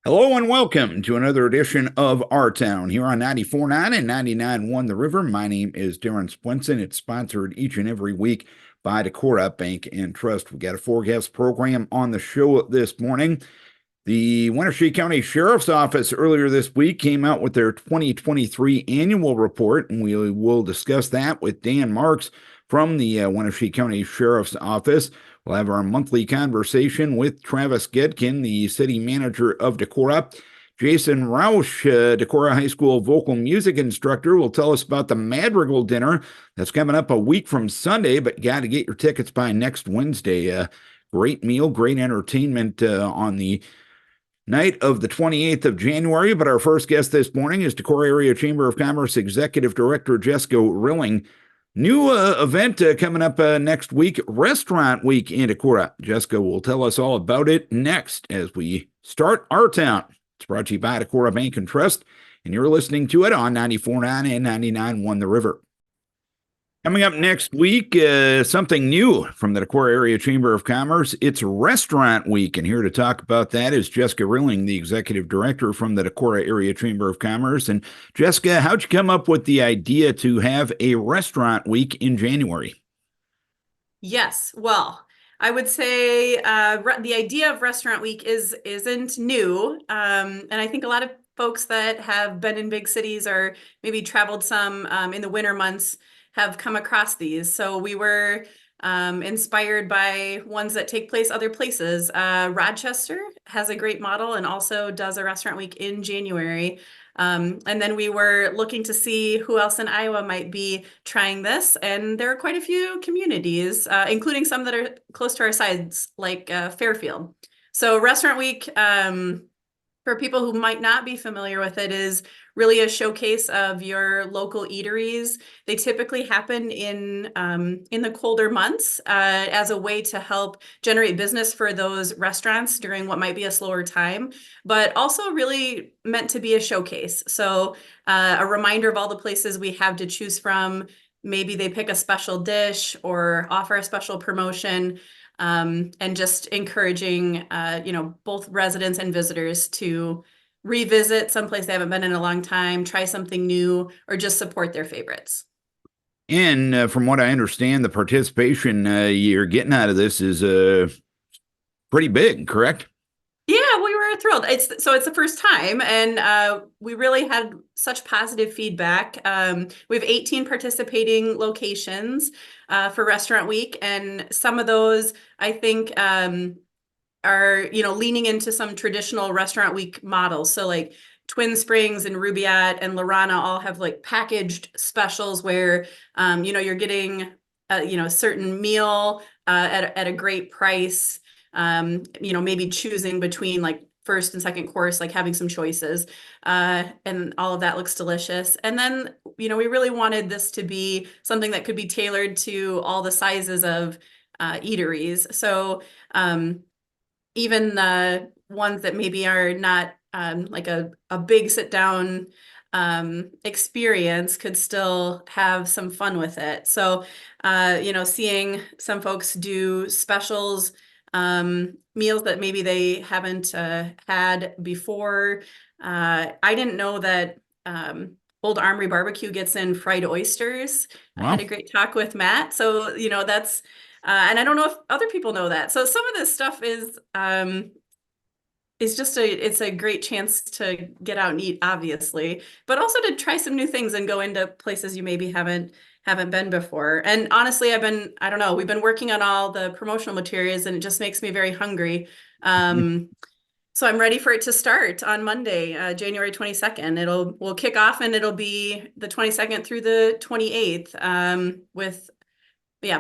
Hello and welcome to another edition of Our Town here on 94.9 and 99.1 The River. My name is Darren Splinson. It's sponsored each and every week by Decorah Bank and Trust. We got a four-guest program on the show this morning. The Winneshiek County Sheriff's Office earlier this week came out with their 2023 annual report, and we will discuss that with Dan Marx from the Winneshiek County Sheriff's Office. We'll have our monthly conversation with Travis Gedkin, the city manager of Decorah. Jason Rausch, Decorah High School vocal music instructor, will tell us about the Madrigal dinner that's coming up a week from Sunday, but got to get your tickets by next Wednesday. Great meal, great entertainment on the night of the 28th of January. But our first guest this morning is Decorah Area Chamber of Commerce Executive Director Jessica Rilling. New event coming up next week, Restaurant Week in Decorah. Jessica will tell us all about it next as we start Our Town. It's brought to you by Decorah Bank and Trust, and you're listening to it on 94.9 and 99.1 The River. Coming up next week, something new from the Decorah Area Chamber of Commerce. It's Restaurant Week, and here to talk about that is Jessica Rilling, the Executive Director from the Decorah Area Chamber of Commerce. And Jessica, how'd you come up with the idea to have a Restaurant Week in January? Yes, well, I would say the idea of Restaurant Week isn't new, and I think a lot of folks that have been in big cities or maybe traveled some in the winter months have come across these. So we were inspired by ones that take place other places. Rochester has a great model and also does a Restaurant Week in January. And then we were looking to see who else in Iowa might be trying this. And there are quite a few communities, including some that are close to our sides, like Fairfield. So Restaurant Week, for people who might not be familiar with it, is really a showcase of your local eateries. They typically happen in the colder months as a way to help generate business for those restaurants during what might be a slower time, but also really meant to be a showcase. So a reminder of all the places we have to choose from. Maybe they pick a special dish or offer a special promotion. And just encouraging, both residents and visitors to revisit someplace they haven't been in a long time, try something new, or just support their favorites. And from what I understand, the participation you're getting out of this is pretty big, correct? Yeah, we were thrilled. It's the first time, and we really had such positive feedback. We have 18 participating locations for Restaurant Week, and some of those I think are leaning into some traditional Restaurant Week models. So like Twin Springs and Rubaiyat and Lorana all have like packaged specials where you're getting a certain meal at a great price. Maybe choosing between like first and second course, like having some choices, and all of that looks delicious. And then, we really wanted this to be something that could be tailored to all the sizes of eateries. So even the ones that maybe are not like a big sit down experience could still have some fun with it. So, seeing some folks do specials, meals that maybe they haven't had before. I didn't know that Old Armory Barbecue gets in fried oysters. I Wow. had a great talk with Matt. So, that's, and I don't know if other people know that. So some of this stuff is just it's a great chance to get out and eat, obviously, but also to try some new things and go into places you maybe haven't been before. And honestly, I don't know, we've been working on all the promotional materials and it just makes me very hungry. So I'm ready for it to start on Monday, January 22nd. We'll kick off and it'll be the 22nd through the 28th, with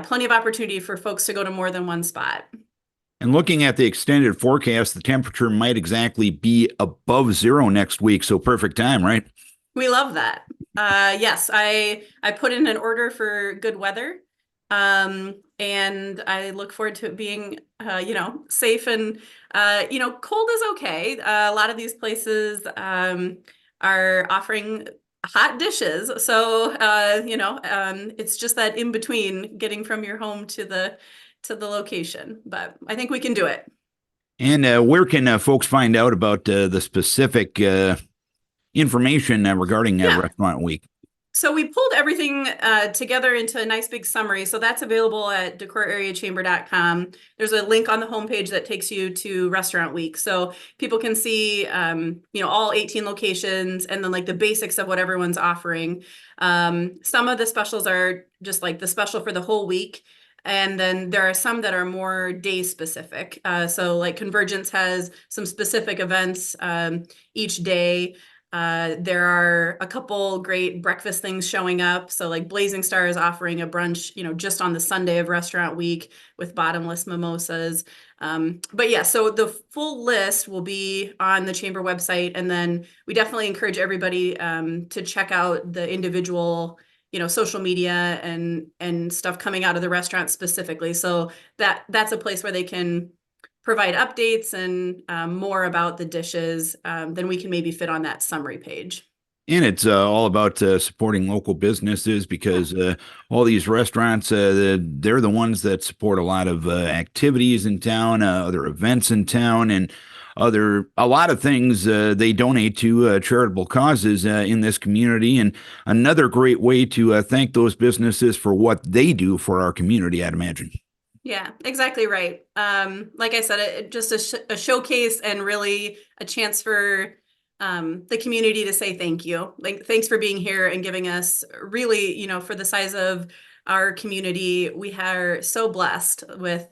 plenty of opportunity for folks to go to more than one spot. And looking at the extended forecast, the temperature might exactly be above zero next week. So perfect time, right? We love that. Yes, I put in an order for good weather. And I look forward to it being, safe and, cold is okay. A lot of these places are offering hot dishes. So, it's just that in between getting from your home to the location, but I think we can do it. And where can folks find out about the specific information regarding Yeah. Restaurant Week? So we pulled everything together into a nice big summary. So that's available at decorahareachamber.com. There's a link on the homepage that takes you to Restaurant Week. So people can see, all 18 locations and then like the basics of what everyone's offering. Some of the specials are just like the special for the whole week. And then there are some that are more day specific. So like Convergence has some specific events each day. There are a couple great breakfast things showing up. So like Blazing Star is offering a brunch, just on the Sunday of Restaurant Week with bottomless mimosas. But yeah, so the full list will be on the chamber website. And then we definitely encourage everybody to check out the individual, social media and stuff coming out of the restaurant specifically. So that's a place where they can provide updates and more about the dishes than we can maybe fit on that summary page. And it's all about supporting local businesses Yeah. because all these restaurants, they're the ones that support a lot of activities in town, other events in town, and a lot of things they donate to charitable causes in this community. And another great way to thank those businesses for what they do for our community, I'd imagine. Yeah, exactly right. Like I said, just a showcase and really a chance for the community to say thank you. Like, thanks for being here and giving us really, for the size of our community, we are so blessed with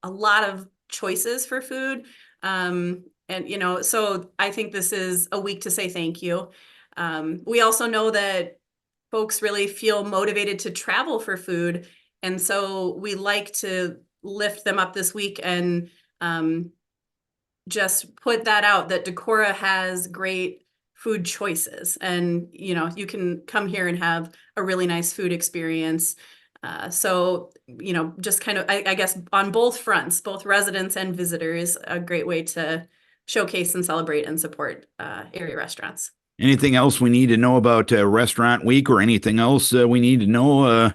a lot of choices for food. So I think this is a week to say thank you. We also know that folks really feel motivated to travel for food. And so we like to lift them up this week and just put that out that Decorah has great food choices. And, you can come here and have a really nice food experience. Just kind of, I guess, on both fronts, both residents and visitors, a great way to showcase and celebrate and support area restaurants. Anything else we need to know about Restaurant Week or anything else we need to know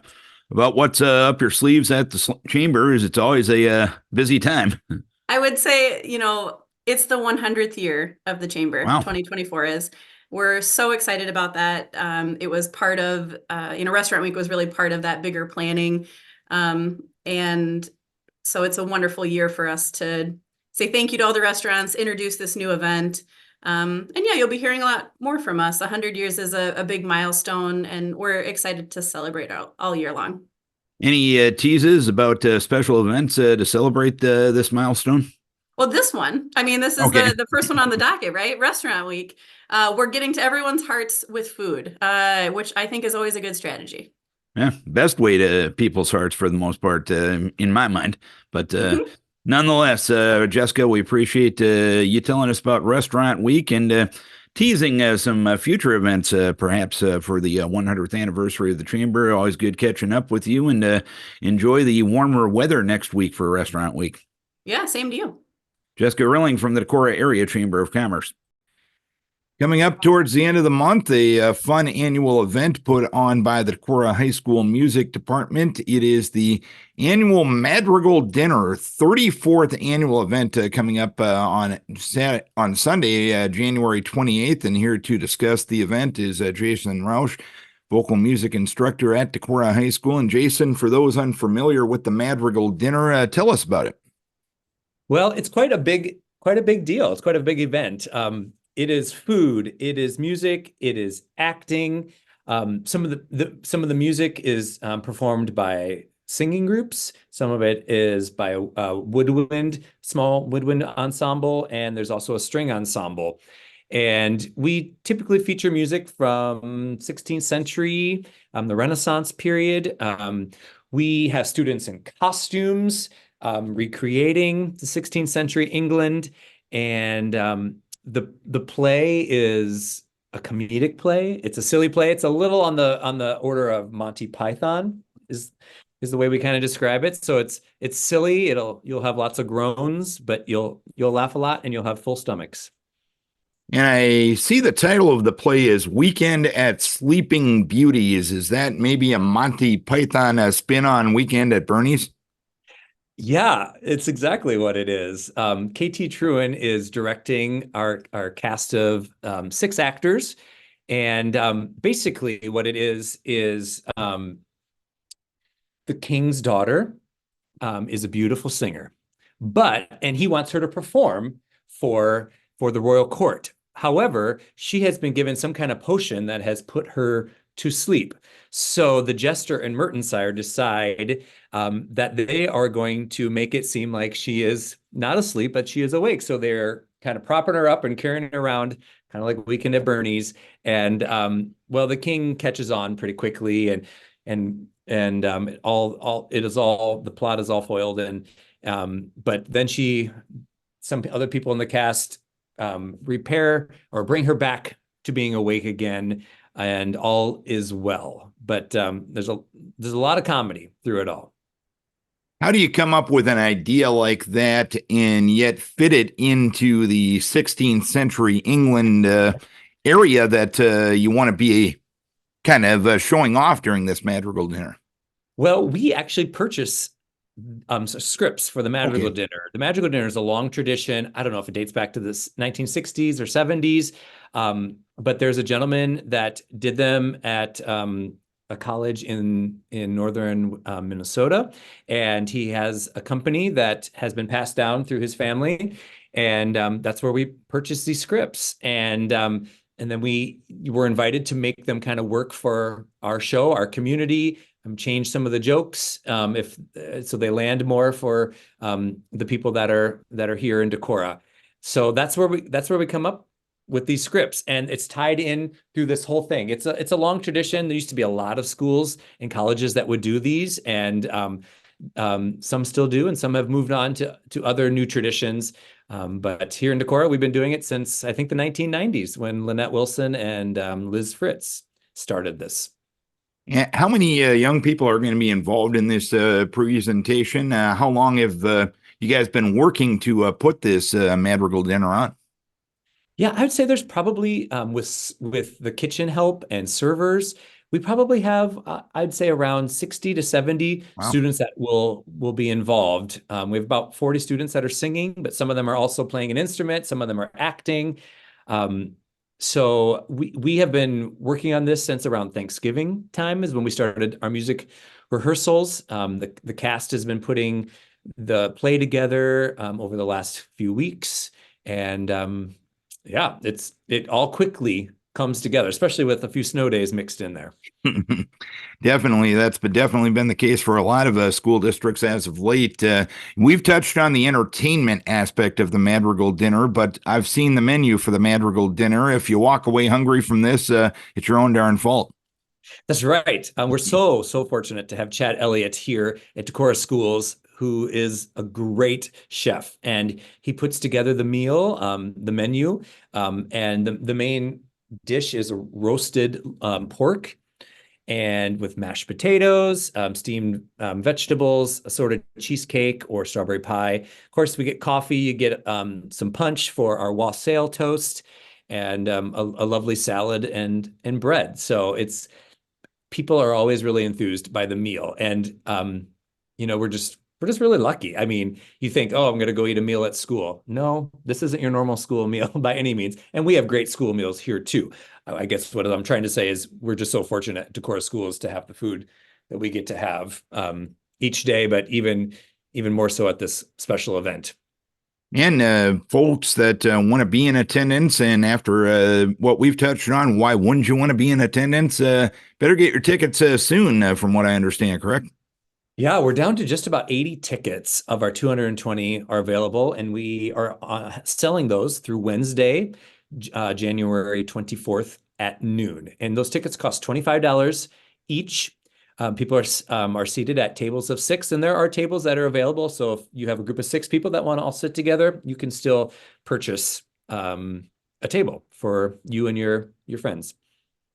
about what's up your sleeves at the chamber? Is it's always a busy time. I would say, it's the 100th year of the chamber. Wow. 2024 is. We're so excited about that. It was part of, Restaurant Week was really part of that bigger planning. And so it's a wonderful year for us to say thank you to all the restaurants, introduce this new event. And yeah, you'll be hearing a lot more from us. 100 years is a big milestone, and we're excited to celebrate all year long. Any teases about special events to celebrate this milestone? Well, this is Okay. the first one on the docket, right? Restaurant Week. We're getting to everyone's hearts with food, which I think is always a good strategy. Yeah, best way to people's hearts for the most part, in my mind. But nonetheless, Jessica, we appreciate you telling us about Restaurant Week and teasing some future events, perhaps for the 100th anniversary of the Chamber. Always good catching up with you, and enjoy the warmer weather next week for Restaurant Week. Yeah, same to you. Jessica Rilling from the Decorah Area Chamber of Commerce. Coming up towards the end of the month, a fun annual event put on by the Decorah High School Music Department. It is the annual Madrigal Dinner, 34th annual event coming up on Sunday, January 28th. And here to discuss the event is Jason Rausch, vocal music instructor at Decorah High School. And Jason, for those unfamiliar with the Madrigal Dinner, tell us about it. Well, it's quite a big deal. It's quite a big event. It is food, it is music, it is acting. Some of the music is performed by singing groups. Some of it is by a small woodwind ensemble, and there's also a string ensemble. And we typically feature music from 16th century, the Renaissance period. We have students in costumes recreating the 16th century England, and the play is a comedic play. It's a silly play. It's a little on the order of Monty Python is the way we kind of describe it. So it's silly. You'll have lots of groans, but you'll laugh a lot and you'll have full stomachs. And I see the title of the play is Weekend at Sleeping Beauties. Is that maybe a Monty Python spin on Weekend at Bernie's? Yeah, it's exactly what it is. KT Truen is directing our cast of 6 actors, and basically what it is the king's daughter is a beautiful singer, and he wants her to perform for the royal court. However, she has been given some kind of potion that has put her to sleep. So the jester and Mertensire decide that they are going to make it seem like she is not asleep, but she is awake. So they're kind of propping her up and carrying her around, kind of like Weekend at Bernie's. And well, the king catches on pretty quickly, and the plot is all foiled, and but then some other people in the cast repair or bring her back to being awake again, and all is well. But there's a lot of comedy through it all. How do you come up with an idea like that and yet fit it into the 16th century England area that you want to be kind of showing off during this Madrigal dinner? Well, we actually purchase scripts for the Madrigal dinner. The Madrigal dinner is a long tradition. I don't know if it dates back to the 1960s or 70s, but there's a gentleman that did them at a college in northern Minnesota, and he has a company that has been passed down through his family, and that's where we purchased these scripts. And then we were invited to make them kind of work for our show, our community, change some of the jokes so they land more for the people that are here in Decorah. So that's where we come up with these scripts, and it's tied in through this whole thing. It's a long tradition. There used to be a lot of schools and colleges that would do these, and some still do, and some have moved on to other new traditions. But here in Decorah, we've been doing it since, I think, the 1990s, when Lynette Wilson and Liz Fritz started this. How many young people are going to be involved in this presentation? How long have you guys been working to put this Madrigal dinner on? Yeah, I would say there's probably with the kitchen help and servers, we probably have I'd say around 60 to 70 students that will be involved. We have about 40 students that are singing, but some of them are also playing an instrument. Some of them are acting. So we have been working on this since around Thanksgiving time is when we started our music rehearsals. The cast has been putting the play together over the last few weeks, and yeah, it all quickly comes together, especially with a few snow days mixed in there. Definitely. That's definitely been the case for a lot of school districts as of late. We've touched on the entertainment aspect of the Madrigal dinner, but I've seen the menu for the Madrigal dinner. If you walk away hungry from this, it's your own darn fault. That's right. We're so fortunate to have Chad Elliott here at Decorah Schools, who is a great chef, and he puts together the meal, the menu, and the main dish is a roasted pork, and with mashed potatoes, steamed vegetables, assorted cheesecake or strawberry pie. Of course, we get coffee. You get some punch for our wassail toast, and a lovely salad and bread. So people are always really enthused by the meal, and we're just really lucky. I mean, you think, oh, I'm going to go eat a meal at school. No, this isn't your normal school meal by any means. And we have great school meals here too. I guess what I'm trying to say is we're just so fortunate at Decorah Schools to have the food that we get to have each day, but even more so at this special event. And folks that want to be in attendance, and after what we've touched on, why wouldn't you want to be in attendance? Better get your tickets soon, from what I understand, correct? Yeah, we're down to just about 80 tickets of our 220 are available, and we are selling those through Wednesday, January 24th at noon. And those tickets cost $25 each. People are seated at tables of 6, and there are tables that are available. So if you have a group of 6 people that want to all sit together, you can still purchase a table for you and your friends.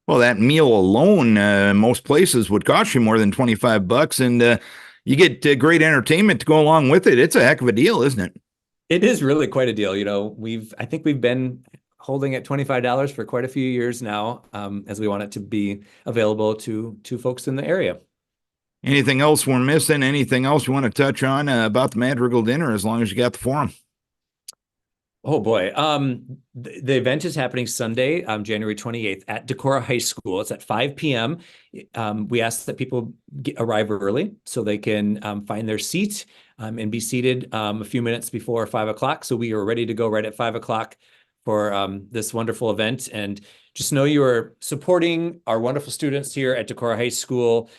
Well, that meal alone, most places would cost you more than $25, and you get great entertainment to go along with it. It's a heck of a deal, isn't it? It is really quite a deal. I think we've been holding at $25 for quite a few years now, as we want it to be available to folks in the area. Anything else we're missing? Anything else you want to touch on about the Madrigal dinner, as long as you got the forum? Oh boy. The event is happening Sunday, January 28th at Decorah High School. It's at 5 p.m. We ask that people arrive early so they can find their seat and be seated a few minutes before 5 o'clock. So we are ready to go right at 5 o'clock for this wonderful event. And just know you are supporting our wonderful students here at Decorah High School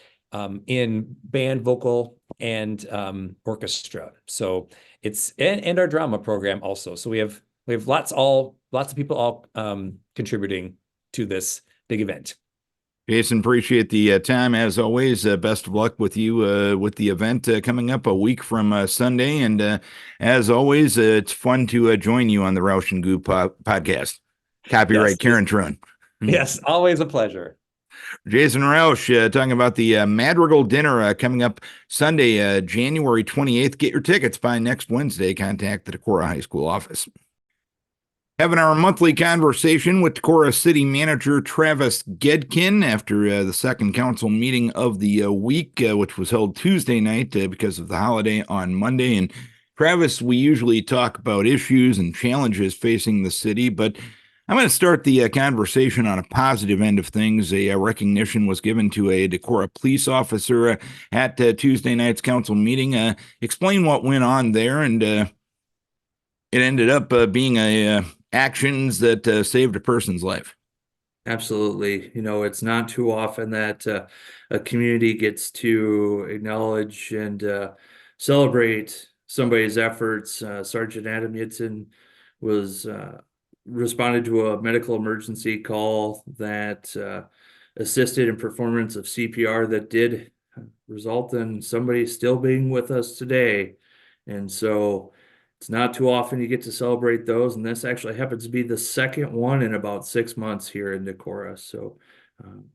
in band, vocal, and orchestra. So it's and our drama program also. So we have lots of people all contributing to this big event. Jason, appreciate the time as always. Best of luck with you with the event coming up a week from Sunday. And as always, it's fun to join you on the Rausch and Goop podcast. Copyright Yes. Karen Trun. Yes, always a pleasure. Jason Rausch talking about the Madrigal dinner coming up Sunday, January 28th. Get your tickets by next Wednesday. Contact the Decorah High School office. Having our monthly conversation with Decorah City Manager Travis Gedkin after the second council meeting of the week, which was held Tuesday night because of the holiday on Monday. And Travis, we usually talk about issues and challenges facing the city, but I'm going to start the conversation on a positive end of things. A recognition was given to a Decorah police officer at Tuesday night's council meeting. Explain what went on there, and it ended up being actions that saved a person's life. Absolutely. It's not too often that a community gets to acknowledge and celebrate somebody's efforts. Sergeant Adam Yitzen was responded to a medical emergency call that assisted in performance of CPR that did result in somebody still being with us today. And so it's not too often you get to celebrate those, and this actually happens to be the second one in about 6 months here in Decorah. So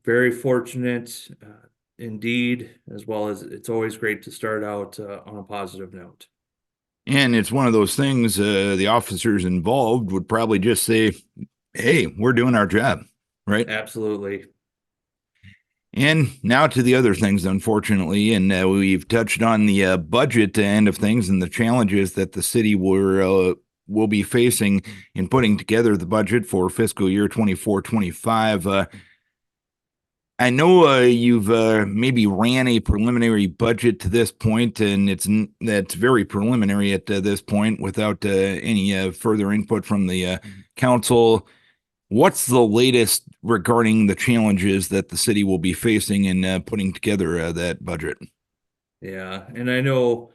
very fortunate indeed, as well as it's always great to start out on a positive note. And it's one of those things the officers involved would probably just say, hey, we're doing our job, right? Absolutely. And now to the other things, unfortunately, and we've touched on the budget end of things and the challenges that the city will be facing in putting together the budget for fiscal year 24-25. I know you've maybe ran a preliminary budget to this point, and that's very preliminary at this point without any further input from the council. What's the latest regarding the challenges that the city will be facing in putting together that budget? Yeah, and I know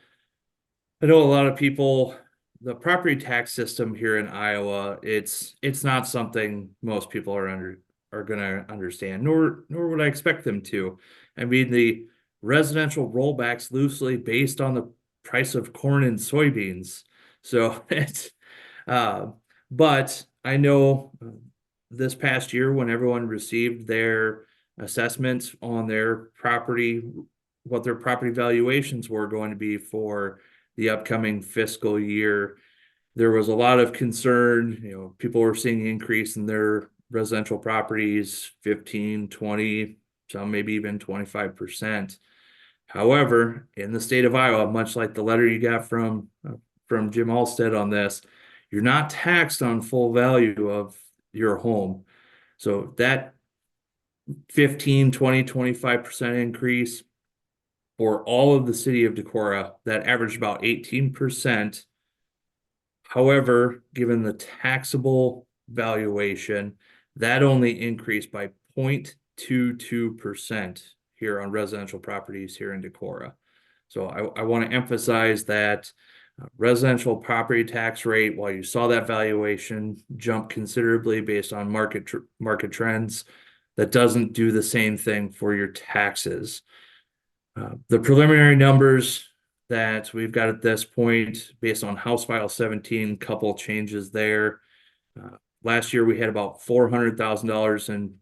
a lot of people, the property tax system here in Iowa, it's not something most people are going to understand, nor would I expect them to. I mean, the residential rollbacks loosely based on the price of corn and soybeans. So it's, but I know this past year when everyone received their assessments on their property, what their property valuations were going to be for the upcoming fiscal year, there was a lot of concern. People were seeing an increase in their residential properties, 15, 20, some maybe even 25%. However, in the state of Iowa, much like the letter you got from Jim Alstead on this, you're not taxed on full value of your home. So that 15, 20, 25% increase for all of the city of Decorah, that averaged about 18%. However, given the taxable valuation, that only increased by 0.22% here on residential properties here in Decorah. So I want to emphasize that residential property tax rate, while you saw that valuation jump considerably based on market trends, that doesn't do the same thing for your taxes. The preliminary numbers that we've got at this point, based on House File 17, couple changes there. Last year we had about $400,000 in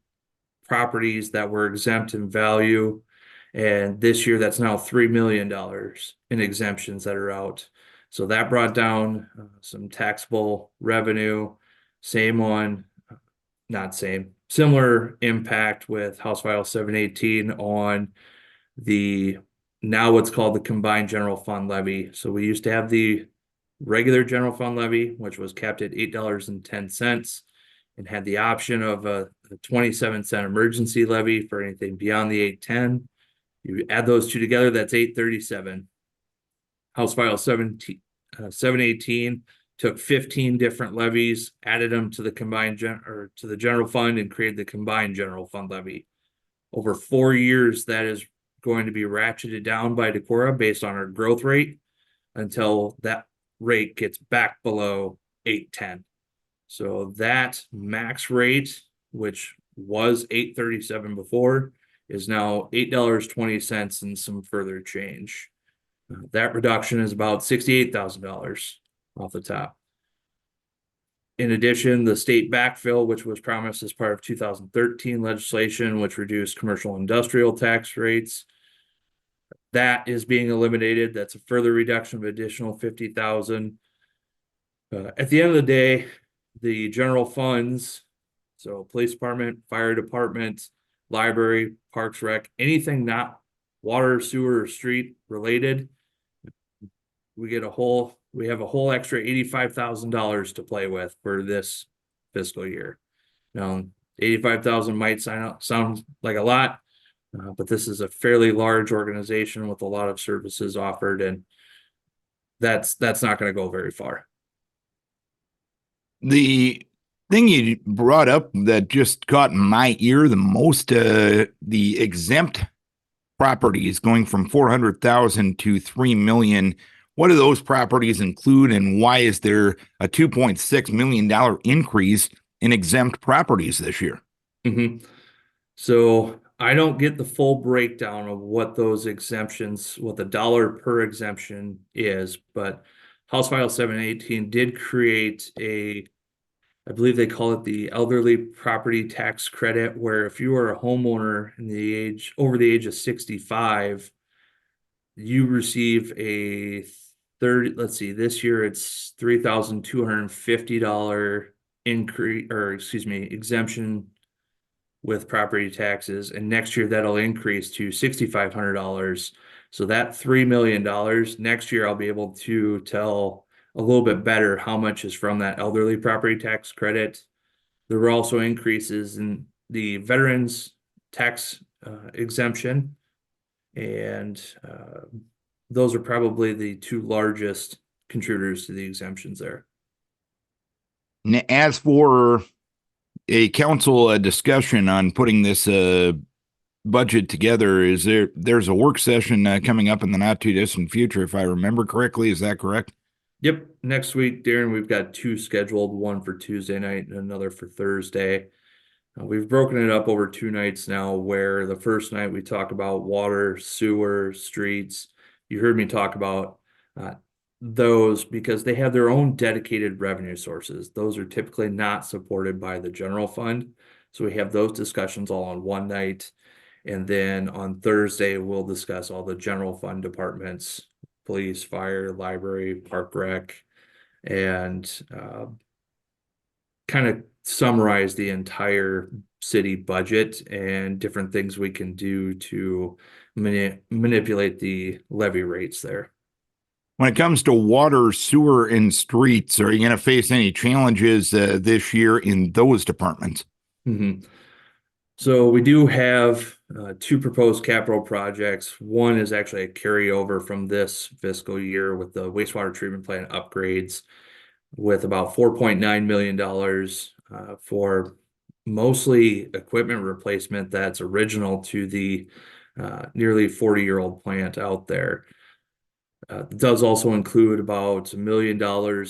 properties that were exempt in value, and this year that's now $3 million in exemptions that are out. So that brought down some taxable revenue. Similar impact with House File 718 on the now what's called the combined general fund levy. So we used to have the regular general fund levy, which was capped at $8.10, and had the option of a 27-cent emergency levy for anything beyond the 8.10. You add those two together, that's 8.37. House File 718 took 15 different levies, added them to the combined to the general fund, and created the combined general fund levy. Over 4 years, that is going to be ratcheted down by Decorah based on our growth rate until that rate gets back below 8.10. So that max rate, which was 8.37 before, is now $8.20 and some further change. That reduction is about $68,000 off the top. In addition, the state backfill, which was promised as part of 2013 legislation, which reduced commercial industrial tax rates, that is being eliminated. That's a further reduction of additional $50,000. At the end of the day, the general funds, so police department, fire department, library, parks, rec, anything not water, sewer, or street related, we have a whole extra $85,000 to play with for this fiscal year. Now, 85,000 might sound like a lot, but this is a fairly large organization with a lot of services offered, and that's not going to go very far. The thing you brought up that just caught my ear the most, the exempt properties going from 400,000 to 3 million. What do those properties include, and why is there a $2.6 million increase in exempt properties this year? So I don't get the full breakdown of what those exemptions, what the dollar per exemption is, but House File 718 did create I believe they call it the elderly property tax credit, where if you are a homeowner over the age of 65, you receive a this year it's $3,250 exemption with property taxes, and next year that'll increase to $6,500. So that $3 million next year, I'll be able to tell a little bit better how much is from that elderly property tax credit. There were also increases in the veterans tax exemption, and those are probably the two largest contributors to the exemptions there. As for a council discussion on putting this budget together, there's a work session coming up in the not too distant future, if I remember correctly. Is that correct? Yep. Next week, Darren, we've got two scheduled, one for Tuesday night and another for Thursday. We've broken it up over 2 nights now, where the first night we talk about water, sewer, streets. You heard me talk about those because they have their own dedicated revenue sources. Those are typically not supported by the general fund. So we have those discussions all on one night. And then on Thursday, we'll discuss all the general fund departments, police, fire, library, park rec, and kind of summarize the entire city budget and different things we can do to manipulate the levy rates there. When it comes to water, sewer, and streets, are you going to face any challenges this year in those departments? So we do have 2 proposed capital projects. One is actually a carryover from this fiscal year with the wastewater treatment plant upgrades, with about $4.9 million for mostly equipment replacement that's original to the nearly 40-year-old plant out there. It does also include about $1 million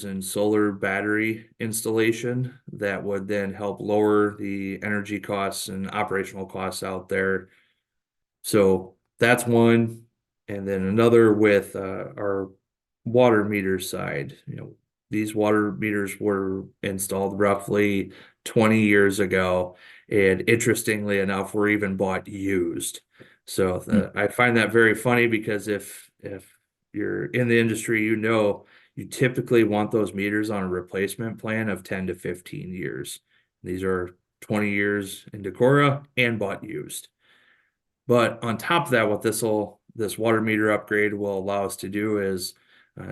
in solar battery installation that would then help lower the energy costs and operational costs out there. So that's one. And then another with our water meter side. These water meters were installed roughly 20 years ago, and interestingly enough, were even bought used. So I find that very funny, because if you're in the industry, you typically want those meters on a replacement plan of 10 to 15 years. These are 20 years in Decorah and bought used. But on top of that, what this will this water meter upgrade will allow us to do is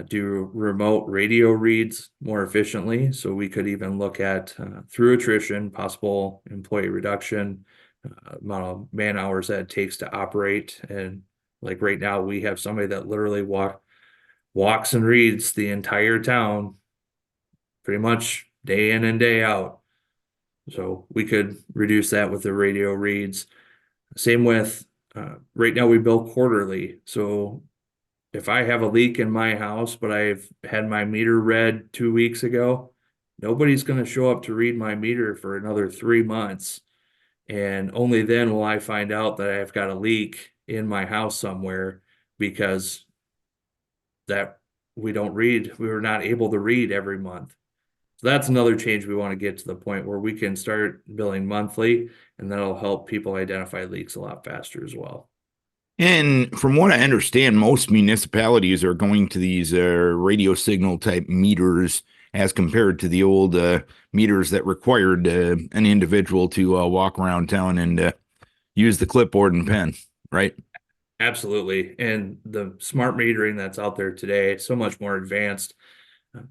do remote radio reads more efficiently. So we could even look at through attrition, possible employee reduction, amount of man hours that it takes to operate. And like right now, we have somebody that literally walks and reads the entire town pretty much day in and day out. So we could reduce that with the radio reads. Same with right now we bill quarterly. So if I have a leak in my house, but I've had my meter read 2 weeks ago, nobody's going to show up to read my meter for another 3 months. And only then will I find out that I've got a leak in my house somewhere because that we were not able to read every month. So that's another change we want to get to the point where we can start billing monthly, and that'll help people identify leaks a lot faster as well. And from what I understand, most municipalities are going to these radio signal type meters as compared to the old meters that required an individual to walk around town and use the clipboard and pen, right? Absolutely. And the smart metering that's out there today, so much more advanced.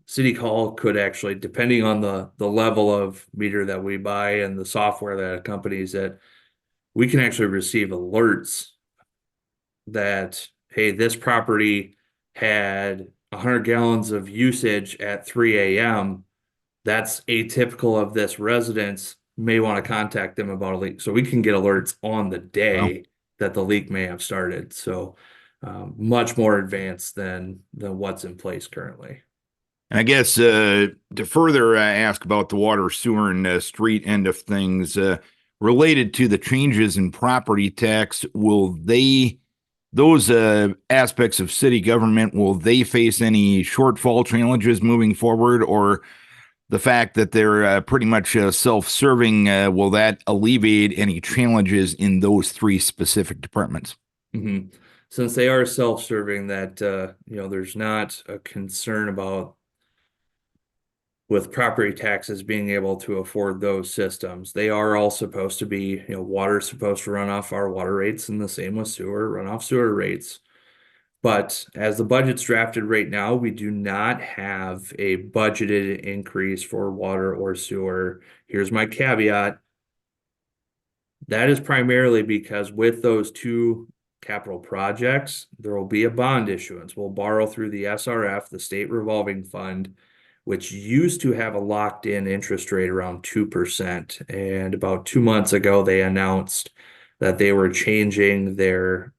City Hall could actually, depending on the level of meter that we buy and the software that accompanies it, we can actually receive alerts that, hey, this property had 100 gallons of usage at 3 a.m. That's atypical of this residence. May want to contact them about a leak. So we can get alerts on the day that the leak may have started. So much more advanced than what's in place currently. And I guess to further ask about the water, sewer, and street end of things, related to the changes in property tax, will those aspects of city government, will they face any shortfall challenges moving forward, or the fact that they're pretty much self-serving, will that alleviate any challenges in those three specific departments? Mm-hmm. Since they are self-serving, that there's not a concern about with property taxes being able to afford those systems. They are all supposed to be, water's supposed to run off our water rates, and the same with sewer, run off sewer rates. But as the budget's drafted right now, we do not have a budgeted increase for water or sewer. Here's my caveat. That is primarily because with those two capital projects, there will be a bond issuance. We'll borrow through the SRF, the state revolving fund, which used to have a locked-in interest rate around 2%. And about 2 months ago, they announced that they were changing the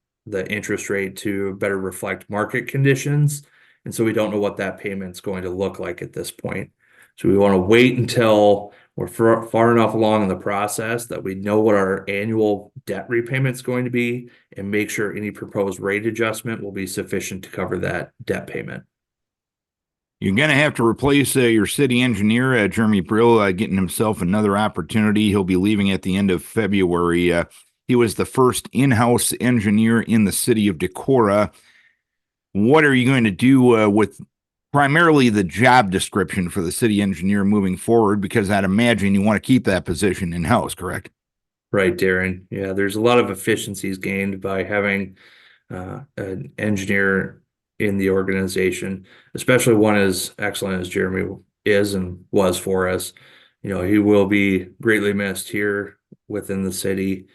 interest rate to better reflect market conditions. And so we don't know what that payment's going to look like at this point. So we want to wait until we're far enough along in the process that we know what our annual debt repayment's going to be and make sure any proposed rate adjustment will be sufficient to cover that debt payment. You're going to have to replace your city engineer, Jeremy Brill, getting himself another opportunity. He'll be leaving at the end of February. He was the first in-house engineer in the city of Decorah. What are you going to do with primarily the job description for the city engineer moving forward? Because I'd imagine you want to keep that position in-house, correct? Right, Darren. Yeah, there's a lot of efficiencies gained by having an engineer in the organization, especially one as excellent as Jeremy is and was for us. He will be greatly missed here within the city.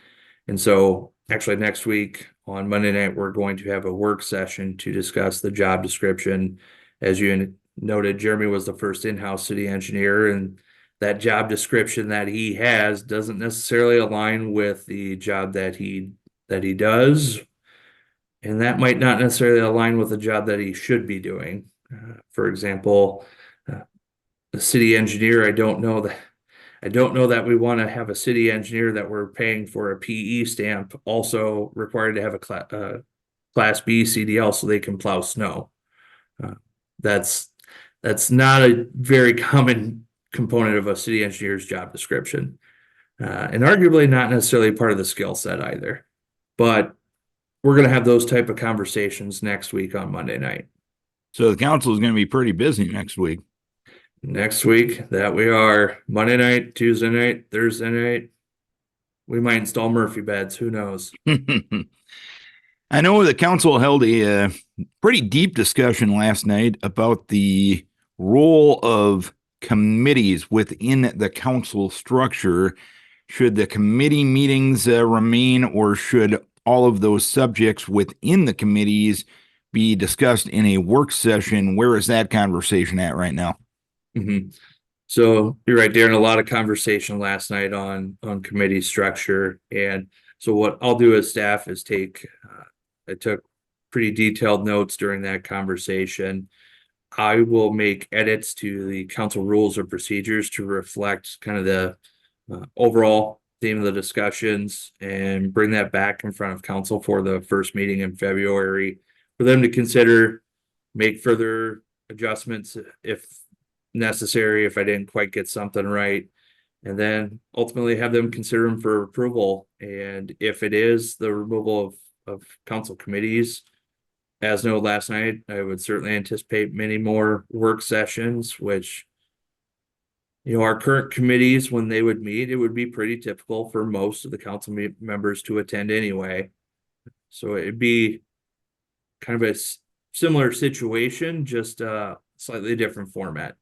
And so actually next week on Monday night, we're going to have a work session to discuss the job description. As you noted, Jeremy was the first in-house city engineer, and that job description that he has doesn't necessarily align with the job that he does. And that might not necessarily align with the job that he should be doing. For example, the city engineer, I don't know that we want to have a city engineer that we're paying for a PE stamp also required to have a Class B CDL so they can plow snow. That's not a very common component of a city engineer's job description, and arguably not necessarily part of the skill set either. But we're going to have those type of conversations next week on Monday night. So the council is going to be pretty busy next week. Next week, that we are. Monday night, Tuesday night, Thursday night. We might install Murphy beds. Who knows? I know the council held a pretty deep discussion last night about the role of committees within the council structure. Should the committee meetings remain, or should all of those subjects within the committees be discussed in a work session? Where is that conversation at right now? Mhm. So you're right, Darren, a lot of conversation last night on committee structure. And so what I'll do as staff is I took pretty detailed notes during that conversation. I will make edits to the council rules or procedures to reflect kind of the overall theme of the discussions and bring that back in front of council for the first meeting in February for them to consider, make further adjustments if necessary, if I didn't quite get something right, and then ultimately have them consider them for approval. And if it is the removal of council committees, as noted last night, I would certainly anticipate many more work sessions, which, our current committees, when they would meet, it would be pretty typical for most of the council members to attend anyway. So it'd be kind of a similar situation, just a slightly different format.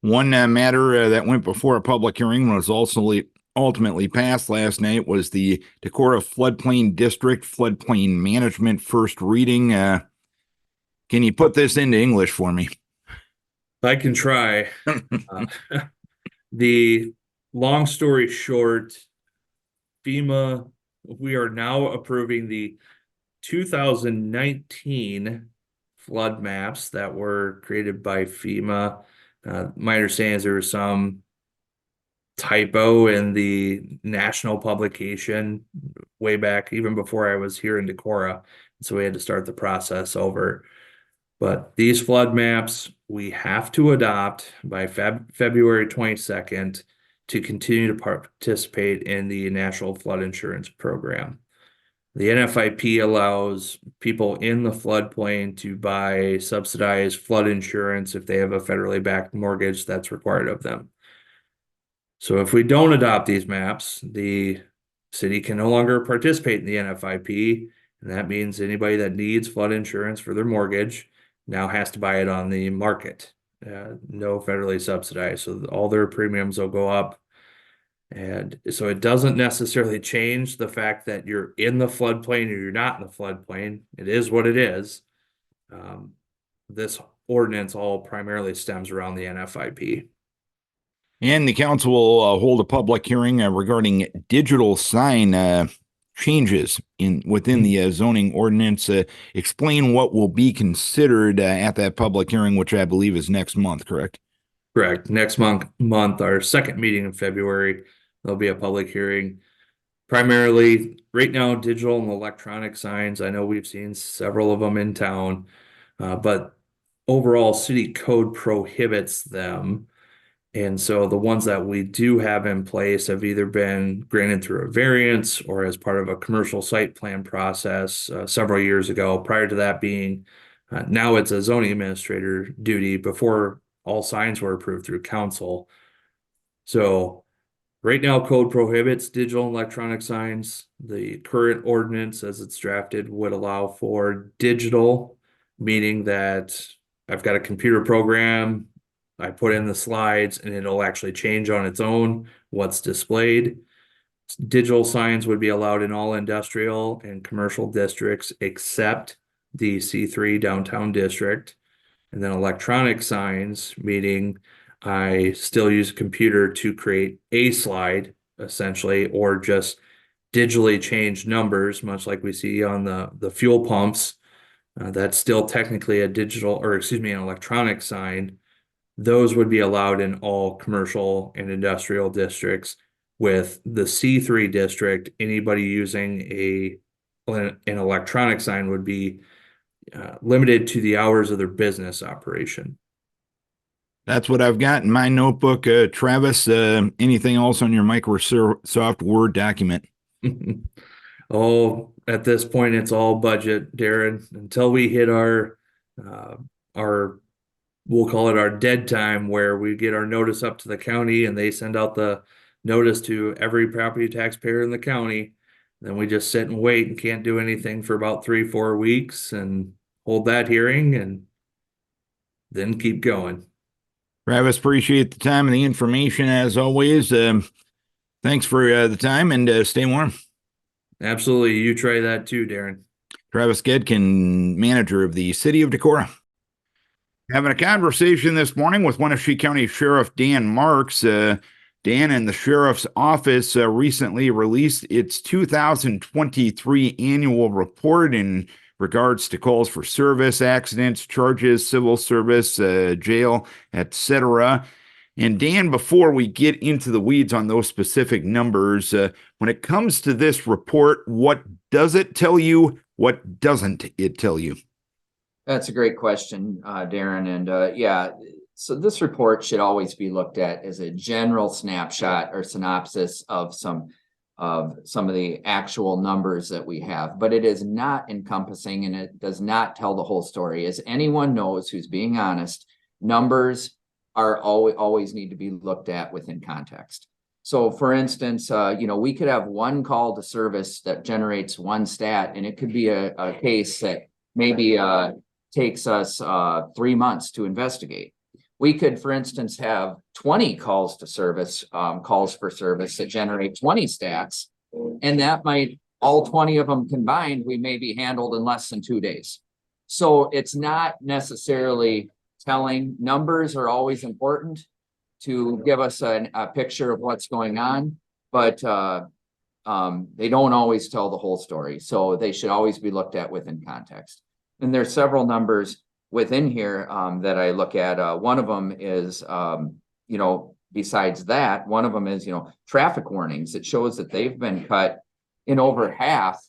One matter that went before a public hearing was also ultimately passed last night was the Decorah Floodplain District Floodplain Management first reading. Can you put this into English for me? I can try. The long story short, FEMA, we are now approving the 2019 flood maps that were created by FEMA. My understanding is there was some typo in the national publication way back, even before I was here in Decorah. So we had to start the process over. But these flood maps, we have to adopt by February 22nd to continue to participate in the National Flood Insurance Program. The NFIP allows people in the floodplain to buy subsidized flood insurance if they have a federally backed mortgage that's required of them. So if we don't adopt these maps, the city can no longer participate in the NFIP, and that means anybody that needs flood insurance for their mortgage now has to buy it on the market. No federally subsidized, so all their premiums will go up. And so it doesn't necessarily change the fact that you're in the floodplain or you're not in the floodplain. It is what it is. This ordinance all primarily stems around the NFIP. And the council will hold a public hearing regarding digital sign changes within the zoning ordinance. Explain what will be considered at that public hearing, which I believe is next month, correct? Correct. Next month, our second meeting in February, there'll be a public hearing. Primarily, right now, digital and electronic signs. I know we've seen several of them in town, but overall, city code prohibits them. And so the ones that we do have in place have either been granted through a variance or as part of a commercial site plan process several years ago. Prior to that being, now it's a zoning administrator duty. Before, all signs were approved through council. So right now, code prohibits digital and electronic signs. The current ordinance, as it's drafted, would allow for digital, meaning that I've got a computer program, I put in the slides, and it'll actually change on its own what's displayed. Digital signs would be allowed in all industrial and commercial districts except the C3 downtown district. And then electronic signs, meaning I still use a computer to create a slide, essentially, or just digitally change numbers, much like we see on the fuel pumps. That's still technically a digital, or excuse me, an electronic sign. Those would be allowed in all commercial and industrial districts. With the C3 district, anybody using an electronic sign would be limited to the hours of their business operation. That's what I've got in my notebook. Travis, anything else on your Microsoft Word document? Oh, at this point, it's all budget, Darren. Until we hit our, we'll call it our dead time, where we get our notice up to the county and they send out the notice to every property taxpayer in the county. then we just sit and wait and can't do anything for about 3-4 weeks and hold that hearing and then keep going. Travis, appreciate the time and the information as always. Thanks for the time, and stay warm. Absolutely. You try that too, Darren. Travis Gedkin, manager of the city of Decorah. Having a conversation this morning with Winneshiek County Sheriff Dan Marx. Dan and the sheriff's office recently released its 2023 annual report in regards to calls for service, accidents, charges, civil service, jail, etc. And Dan, before we get into the weeds on those specific numbers, when it comes to this report, what does it tell you? What doesn't it tell you? That's a great question, Darren. And yeah, so this report should always be looked at as a general snapshot or synopsis of some of the actual numbers that we have, but it is not encompassing and it does not tell the whole story. As anyone knows who's being honest, numbers are always need to be looked at within context. So for instance, we could have one call to service that generates one stat, and it could be a case that maybe takes us 3 months to investigate. We could, for instance, have 20 calls to service, calls for service that generate 20 stats, and that might, all 20 of them combined, we may be handled in less than 2 days. So it's not necessarily telling. Numbers are always important to give us a picture of what's going on, but they don't always tell the whole story. So they should always be looked at within context. And there's several numbers within here that I look at. One of them is, besides that, one of them is, traffic warnings. It shows that they've been cut in over half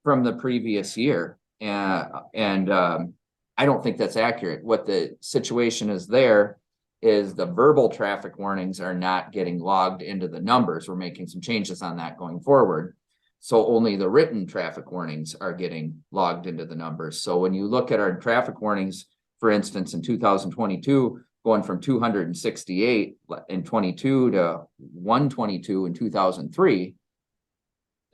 from the previous year. And I don't think that's accurate. What the situation is there is the verbal traffic warnings are not getting logged into the numbers. We're making some changes on that going forward. So only the written traffic warnings are getting logged into the numbers. So when you look at our traffic warnings, for instance, in 2022, going from 268 in 22 to 122 in 2003,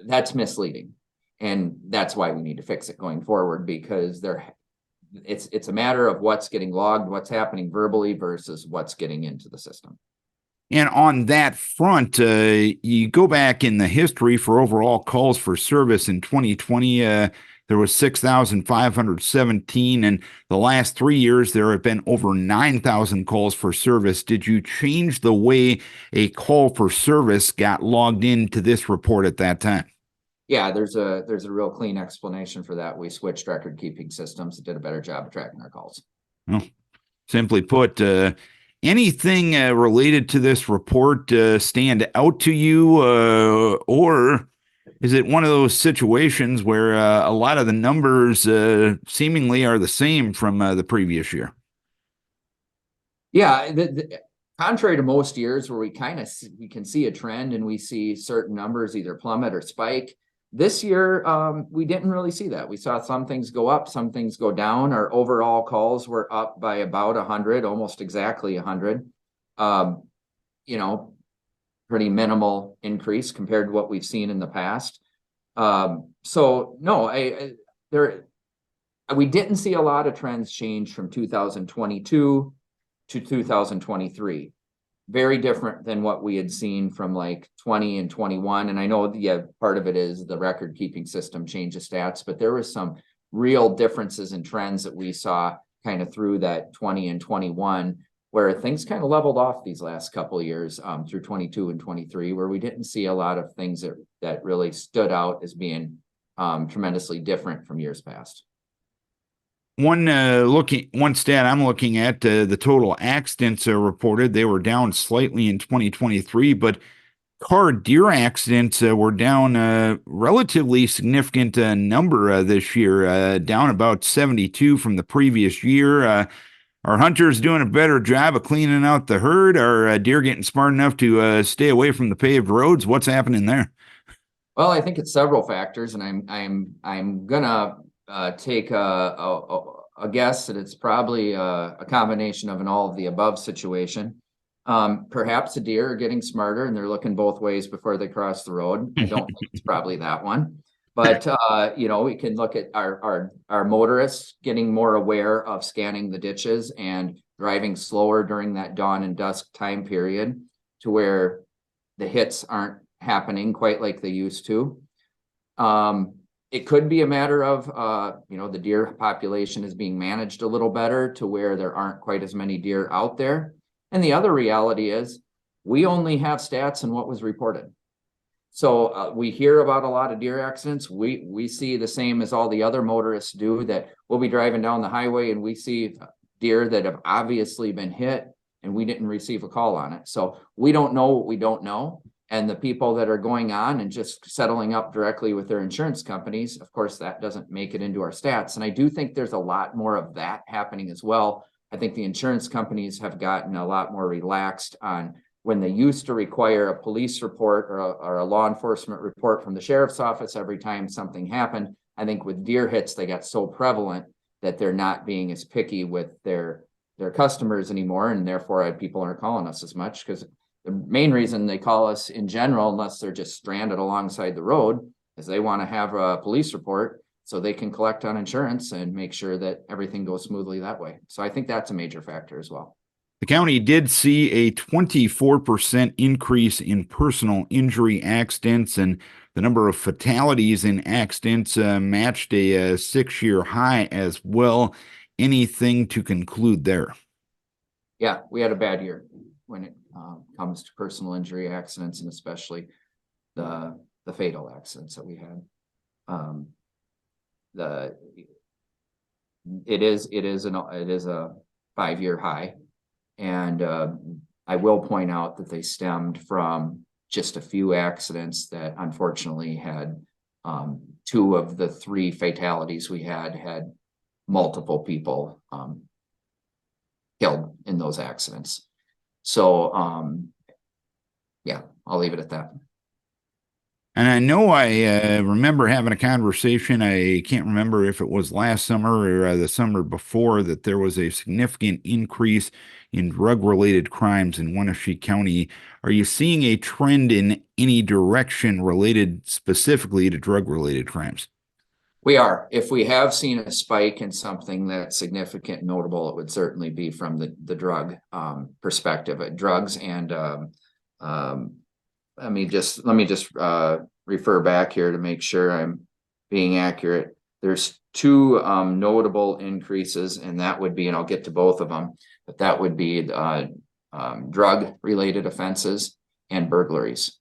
that's misleading. And that's why we need to fix it going forward, because it's a matter of what's getting logged, what's happening verbally versus what's getting into the system. And on that front, you go back in the history for overall calls for service in 2020, there was 6,517. And the last 3 years, there have been over 9,000 calls for service. Did you change the way a call for service got logged into this report at that time? Yeah, there's a real clean explanation for that. We switched record keeping systems that did a better job of tracking our calls. Well, simply put, anything related to this report stand out to you, or is it one of those situations where a lot of the numbers seemingly are the same from the previous year? Yeah, contrary to most years where we can see a trend and we see certain numbers either plummet or spike. This year, we didn't really see that. We saw some things go up, some things go down. Our overall calls were up by about 100, almost exactly 100. Pretty minimal increase compared to what we've seen in the past. So no, we didn't see a lot of trends change from 2022 to 2023. Very different than what we had seen from like 20 and 21. And I know part of it is the record keeping system changes stats, but there was some real differences in trends that we saw kind of through that 20 and 21, where things kind of leveled off these last couple of years through 22 and 23, where we didn't see a lot of things that really stood out as being tremendously different from years past. One stat I'm looking at, the total accidents reported, they were down slightly in 2023, but car deer accidents were down a relatively significant number this year, down about 72 from the previous year. Are hunters doing a better job of cleaning out the herd? Are deer getting smart enough to stay away from the paved roads? What's happening there? Well, I think it's several factors, and I'm gonna take a guess that it's probably a combination of an all of the above situation. Perhaps the deer are getting smarter and they're looking both ways before they cross the road. I don't think it's probably that one. But you know, we can look at our motorists getting more aware of scanning the ditches and driving slower during that dawn and dusk time period to where the hits aren't happening quite like they used to. It could be a matter of you know, the deer population is being managed a little better to where there aren't quite as many deer out there. And the other reality is we only have stats in what was reported. So we hear about a lot of deer accidents. We see the same as all the other motorists do, that we'll be driving down the highway and we see deer that have obviously been hit and we didn't receive a call on it. So we don't know what we don't know. And the people that are going on and just settling up directly with their insurance companies, of course, that doesn't make it into our stats. And I do think there's a lot more of that happening as well. I think the insurance companies have gotten a lot more relaxed on when they used to require a police report or a law enforcement report from the sheriff's office every time something happened. I think with deer hits, they got so prevalent that they're not being as picky with their customers anymore. And therefore people aren't calling us as much, because the main reason they call us in general, unless they're just stranded alongside the road, is they want to have a police report so they can collect on insurance and make sure that everything goes smoothly that way. So I think that's a major factor as well. The county did see a 24% increase in personal injury accidents, and the number of fatalities in accidents matched a 6-year high as well. Anything to conclude there? Yeah, we had a bad year when it comes to personal injury accidents, and especially the fatal accidents that we had. It is a 5-year high, and I will point out that they stemmed from just a few accidents that unfortunately had 2 of the 3 fatalities we had multiple people killed in those accidents. So yeah, I'll leave it at that. And I know I remember having a conversation, I can't remember if it was last summer or the summer before, that there was a significant increase in drug-related crimes in Winneshiek County. Are you seeing a trend in any direction related specifically to drug-related crimes? We are. If we have seen a spike in something that's significant and notable, it would certainly be from the drug perspective. Drugs and let me just refer back here to make sure I'm being accurate. There's 2 notable increases, and that would be, and I'll get to both of them, but that would be drug related offenses and burglaries,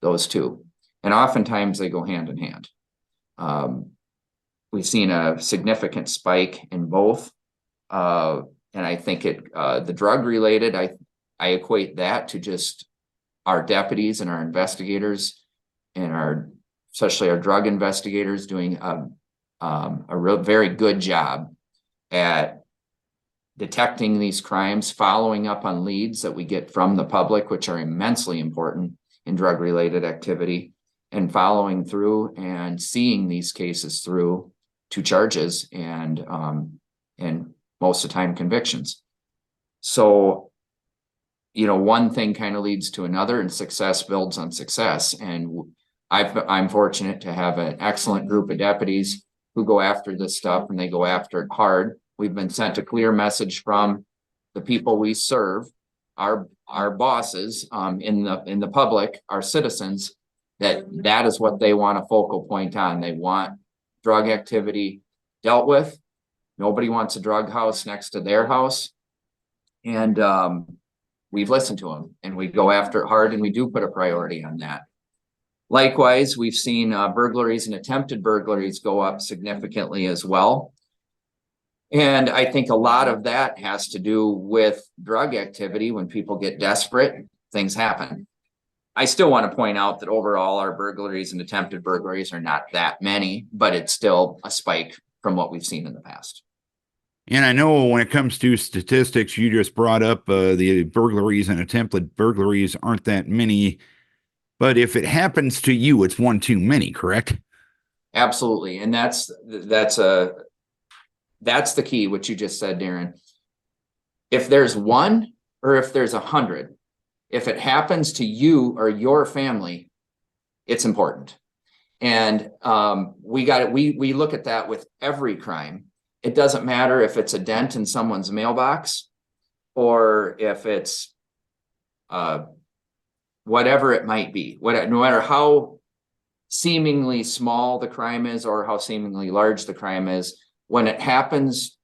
those 2. And oftentimes they go hand in hand. We've seen a significant spike in both. And I think the drug related, I equate that to just our deputies and our investigators and especially our drug investigators doing a very good job at detecting these crimes, following up on leads that we get from the public, which are immensely important in drug related activity, and following through and seeing these cases through to charges and most of the time convictions. So, you know, one thing kind of leads to another, and success builds on success. And I'm fortunate to have an excellent group of deputies who go after this stuff, and they go after it hard. We've been sent a clear message from the people we serve, our bosses in the public, our citizens, that is what they want a focal point on. They want drug activity dealt with. Nobody wants a drug house next to their house. And we've listened to them, and we go after it hard, and we do put a priority on that. Likewise, we've seen burglaries and attempted burglaries go up significantly as well. And I think a lot of that has to do with drug activity. When people get desperate, things happen. I still want to point out that overall our burglaries and attempted burglaries are not that many, but it's still a spike from what we've seen in the past. And I know when it comes to statistics, you just brought up the burglaries and attempted burglaries aren't that many, but if it happens to you, it's one too many, correct? Absolutely. And that's the key, what you just said, Darren. If there's 1 or if there's 100, If it happens to you or your family, it's important. And we look at that with every crime. It doesn't matter if it's a dent in someone's mailbox or if it's whatever it might be, no matter how seemingly small the crime is or how seemingly large the crime is, when it happens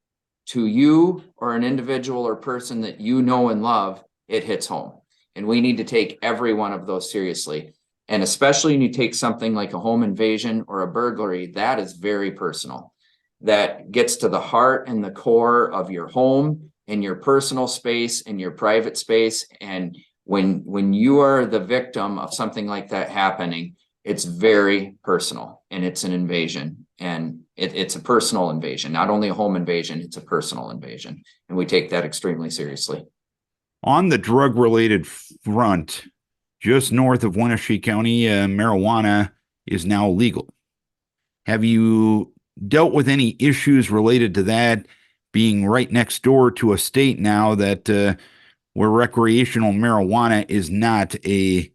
to you or an individual or person that you know and love, it hits home. And we need to take every one of those seriously. And especially when you take something like a home invasion or a burglary, that is very personal. That gets to the heart and the core of your home and your personal space and your private space. And when you are the victim of something like that happening, it's very personal, and it's an invasion, and it's a personal invasion, not only a home invasion, it's a personal invasion. And we take that extremely seriously. On the drug-related front, just north of Winneshiek County, marijuana is now legal. Have you dealt with any issues related to that, being right next door to a state now that where recreational marijuana is not a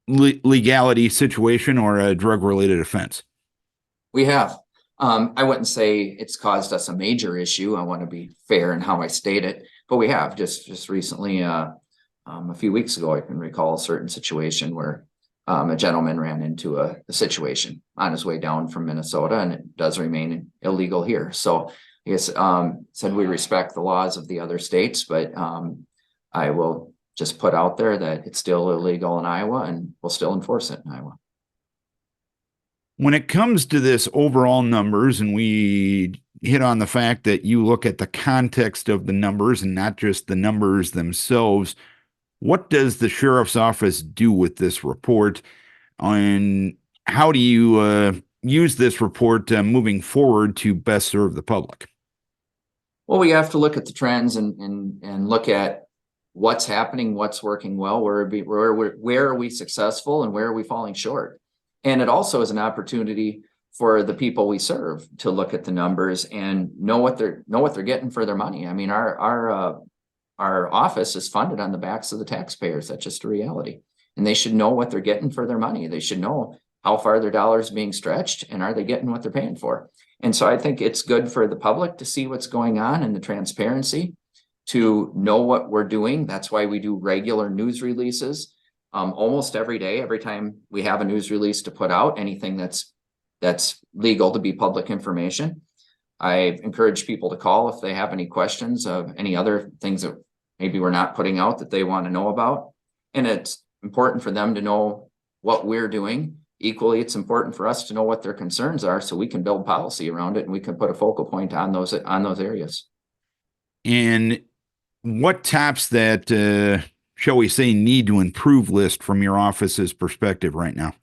legality situation or a drug-related offense? We have. I wouldn't say it's caused us a major issue. I want to be fair in how I state it, but we have just recently, a few weeks ago, I can recall a certain situation where a gentleman ran into a situation on his way down from Minnesota, and it does remain illegal here. So I guess said we respect the laws of the other states, but I will just put out there that it's still illegal in Iowa, and we'll still enforce it in Iowa. When it comes to this overall numbers, and we hit on the fact that you look at the context of the numbers and not just the numbers themselves, what does the sheriff's office do with this report, and how do you use this report moving forward to best serve the public? Well, we have to look at the trends and look at what's happening, what's working well, where are we successful, and where are we falling short. And it also is an opportunity for the people we serve to look at the numbers and know what they're getting for their money. I mean, our office is funded on the backs of the taxpayers. That's just a reality. And they should know what they're getting for their money. They should know how far their dollars being stretched, and are they getting what they're paying for. And so I think it's good for the public to see what's going on and the transparency, to know what we're doing. That's why we do regular news releases almost every day. Every time we have a news release to put out, anything that's legal to be public information. I encourage people to call if they have any questions of any other things that maybe we're not putting out that they want to know about. And it's important for them to know what we're doing. Equally, it's important for us to know what their concerns are, so we can build policy around it, and we can put a focal point on those areas. And what tops that, shall we say, need to improve list from your office's perspective right now?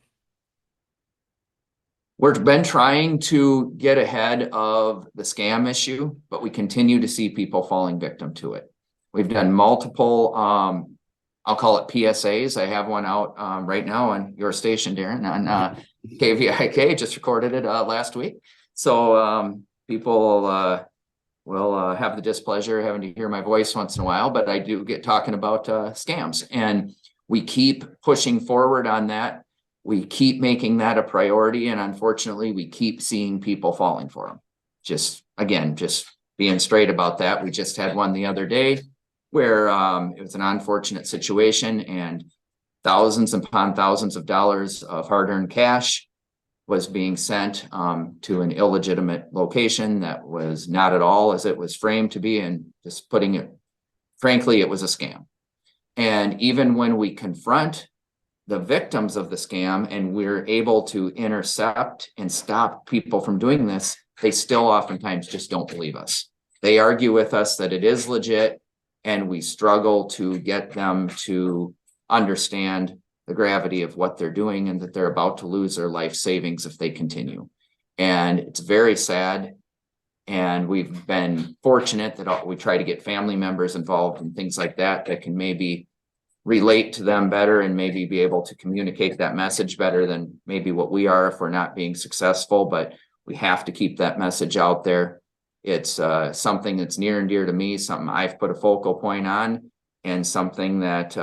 We've been trying to get ahead of the scam issue, but we continue to see people falling victim to it. We've done multiple, I'll call it PSAs. I have one out right now on your station, Darren, on KVIK. Just recorded it last week. So people will have the displeasure of having to hear my voice once in a while, but I do get talking about scams, and we keep pushing forward on that. We keep making that a priority, and unfortunately, we keep seeing people falling for them. Just being straight about that. We just had one the other day where it was an unfortunate situation, and thousands upon thousands of dollars of hard-earned cash was being sent to an illegitimate location that was not at all as it was framed to be, and just putting it, frankly, it was a scam. And even when we confront the victims of the scam and we're able to intercept and stop people from doing this, they still oftentimes just don't believe us. They argue with us that it is legit, and we struggle to get them to understand the gravity of what they're doing, and that they're about to lose their life savings if they continue. And it's very sad. And we've been fortunate that we try to get family members involved and things like that can maybe relate to them better, and maybe be able to communicate that message better than maybe what we are if we're not being successful. But we have to keep that message out there. It's something that's near and dear to me, something I've put a focal point on. and something that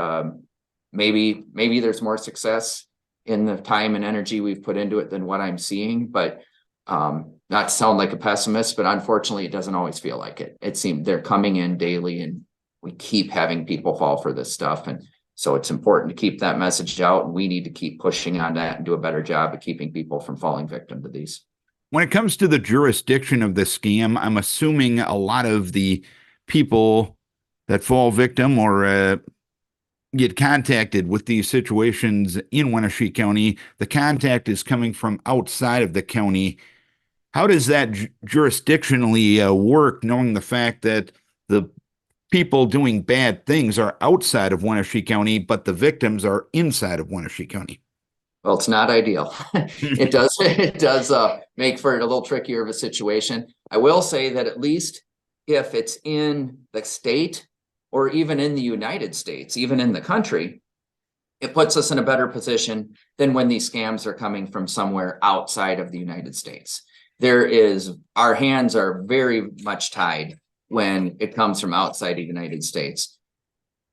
maybe there's more success in the time and energy we've put into it than what I'm seeing. But not to sound like a pessimist, but unfortunately, it doesn't always feel like it. It seems they're coming in daily, and we keep having people fall for this stuff. And so it's important to keep that message out, and we need to keep pushing on that and do a better job of keeping people from falling victim to these. When it comes to the jurisdiction of the scam, I'm assuming a lot of the people that fall victim or get contacted with these situations in Winneshiek County, the contact is coming from outside of the county. How does that jurisdictionally work, knowing the fact that the people doing bad things are outside of Winneshiek County, but the victims are inside of Winneshiek County? Well, it's not ideal. It does make for a little trickier of a situation. I will say that at least if it's in the state or even in the United States, even in the country, it puts us in a better position than when these scams are coming from somewhere outside of the United States. Our hands are very much tied when it comes from outside the United States.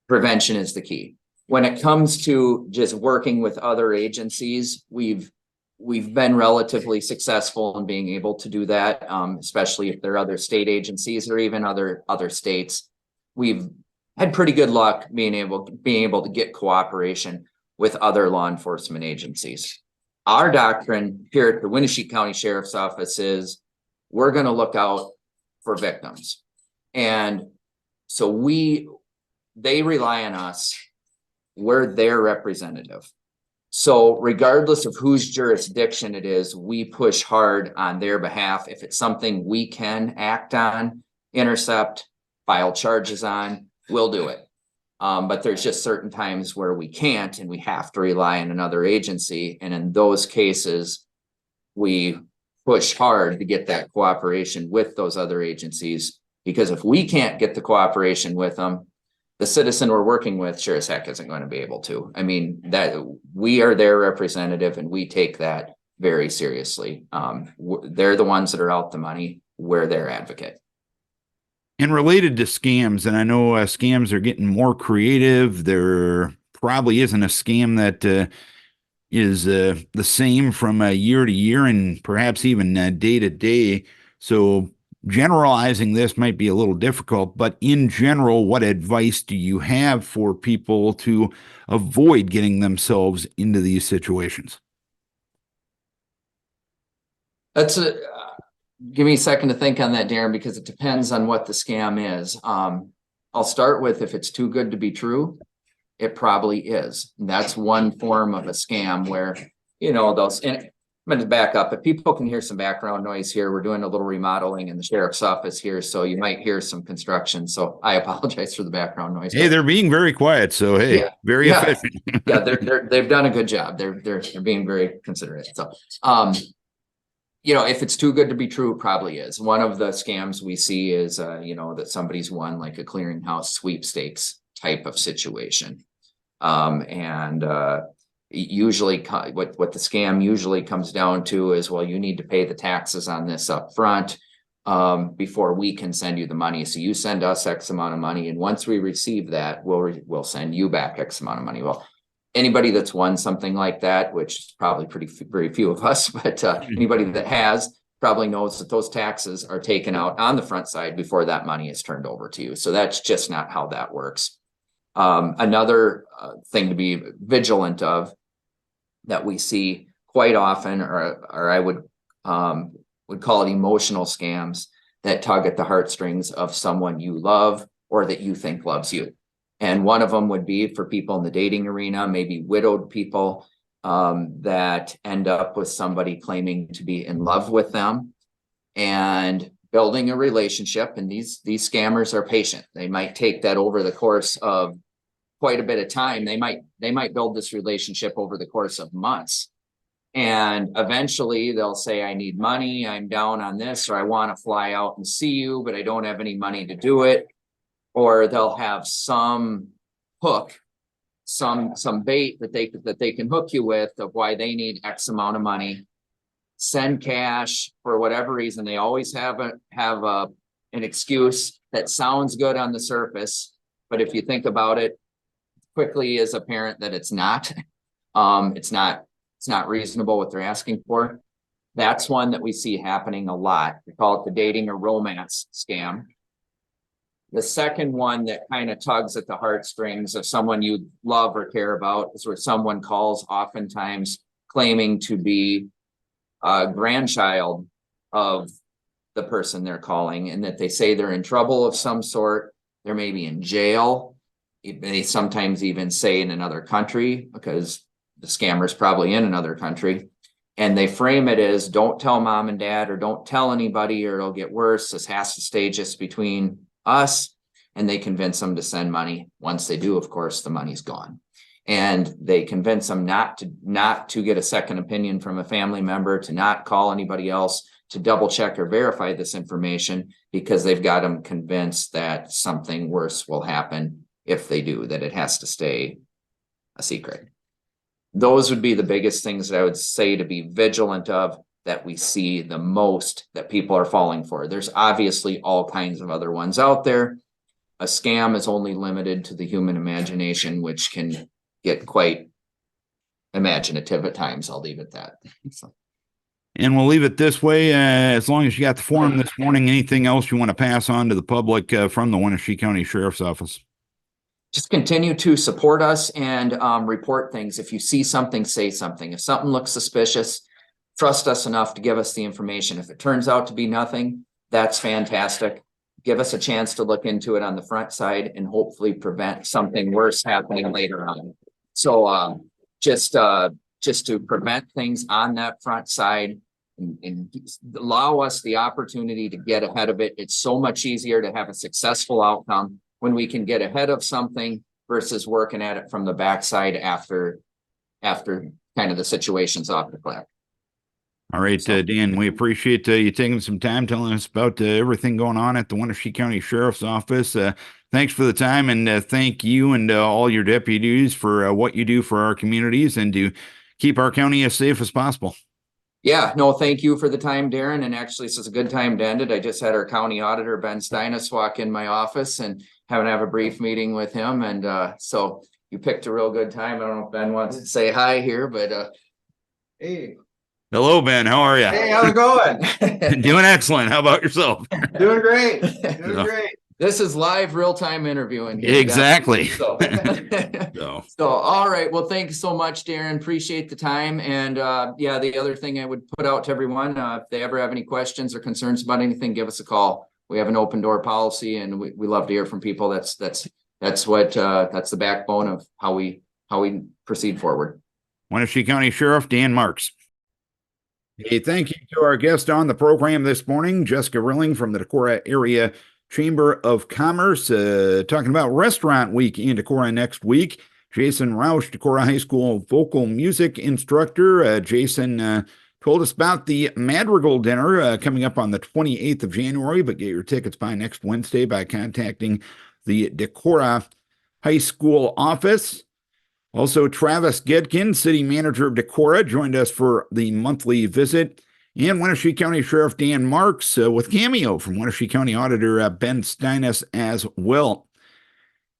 Prevention is the key. When it comes to just working with other agencies, we've been relatively successful in being able to do that, especially if there are other state agencies or even other states. We've had pretty good luck being able to get cooperation with other law enforcement agencies. Our doctrine here at the Winneshiek County Sheriff's Office is we're going to look out for victims. And so they rely on us. We're their representative. So regardless of whose jurisdiction it is, we push hard on their behalf. If it's something we can act on, intercept, file charges on, we'll do it. But there's just certain times where we can't, and we have to rely on another agency. And in those cases, we push hard to get that cooperation with those other agencies, because if we can't get the cooperation with them, the citizen we're working with sure as heck isn't going to be able to. I mean, that we are their representative, and we take that very seriously. They're the ones that are out the money. We're their advocate. And related to scams, and I know scams are getting more creative. There probably isn't a scam that is the same from year to year and perhaps even day to day. So generalizing this might be a little difficult, but in general, what advice do you have for people to avoid getting themselves into these situations? Give me a second to think on that, Darren, because it depends on what the scam is. I'll start with, if it's too good to be true, it probably is. And that's one form of a scam where, and I'm going to back up. If people can hear some background noise here, we're doing a little remodeling in the sheriff's office here, so you might hear some construction. So I apologize for the background noise. Hey, they're being very quiet, so hey, very efficient. Yeah, they've done a good job. They're being very considerate. So, if it's too good to be true, it probably is. One of the scams we see is, that somebody's won like a clearinghouse sweepstakes type of situation. Usually what the scam usually comes down to is, well, you need to pay the taxes on this up front before we can send you the money. So you send us X amount of money, and once we receive that, we'll send you back X amount of money. Well, anybody that's won something like that, which is probably very few of us, but anybody that has probably knows that those taxes are taken out on the front side before that money is turned over to you. So that's just not how that works. Another thing to be vigilant of that we see quite often, or I would call it emotional scams that tug at the heartstrings of someone you love or that you think loves you. And one of them would be for people in the dating arena, maybe widowed people that end up with somebody claiming to be in love with them and building a relationship. And these scammers are patient. They might take that over the course of quite a bit of time. They might build this relationship over the course of months. And eventually they'll say, I need money, I'm down on this, or I want to fly out and see you, but I don't have any money to do it. Or they'll have some hook, some bait that they can hook you with of why they need X amount of money. Send cash for whatever reason. They always have an excuse that sounds good on the surface, but if you think about it quickly as a parent that it's not, it's not reasonable what they're asking for. That's one that we see happening a lot. We call it the dating or romance scam. The second one that kind of tugs at the heartstrings of someone you love or care about is where someone calls, oftentimes claiming to be a grandchild of the person they're calling, and that they say they're in trouble of some sort. They're maybe in jail. They sometimes even say in another country, because the scammer's probably in another country. And they frame it as, don't tell mom and dad, or don't tell anybody, or it'll get worse. This has to stay just between us. And they convince them to send money. Once they do, of course, the money's gone. And they convince them not to get a second opinion from a family member, to not call anybody else, to double check or verify this information, because they've got them convinced that something worse will happen if they do, that it has to stay a secret. Those would be the biggest things that I would say to be vigilant of, that we see the most that people are falling for. There's obviously all kinds of other ones out there. A scam is only limited to the human imagination, which can get quite imaginative at times. I'll leave it at that. So. And we'll leave it this way. As long as you got the forum this morning, anything else you want to pass on to the public from the Winneshiek County Sheriff's Office? Just continue to support us and report things. If you see something, say something. If something looks suspicious, trust us enough to give us the information. If it turns out to be nothing, that's fantastic. Give us a chance to look into it on the front side and hopefully prevent something worse happening later on. So just to prevent things on that front side and allow us the opportunity to get ahead of it. It's so much easier to have a successful outcome when we can get ahead of something versus working at it from the backside after kind of the situation's off the cliff. All right, Dan, we appreciate you taking some time telling us about everything going on at the Winneshiek County Sheriff's Office. Thanks for the time, and thank you and all your deputies for what you do for our communities and to keep our county as safe as possible. Yeah, no, thank you for the time, Darren. And actually, this is a good time to end it. I just had our county auditor, Ben Steinis, walk in my office and have a brief meeting with him. And so you picked a real good time. I don't know if Ben wants to say hi here, but Hey. Hello, Ben. How are you? Hey, how's it going? Doing excellent. How about yourself? Doing great. Doing great. This is live real-time interviewing here. Exactly. So, all right. Well, thanks so much, Darren. Appreciate the time. And yeah, the other thing I would put out to everyone, if they ever have any questions or concerns about anything, give us a call. We have an open door policy, and we love to hear from people. That's the backbone of how we proceed forward. Winneshiek County Sheriff Dan Marx. Hey, thank you to our guest on the program this morning, Jessica Rilling from the Decorah Area Chamber of Commerce, talking about Restaurant Week in Decorah next week. Jason Rausch, Decorah High School vocal music instructor. Jason told us about the Madrigal dinner coming up on the 28th of January, but get your tickets by next Wednesday by contacting the Decorah High School office. Also, Travis Gedkin, city manager of Decorah, joined us for the monthly visit. And Winneshiek County Sheriff Dan Marx with cameo from Winneshiek County Auditor Ben Steinis as well.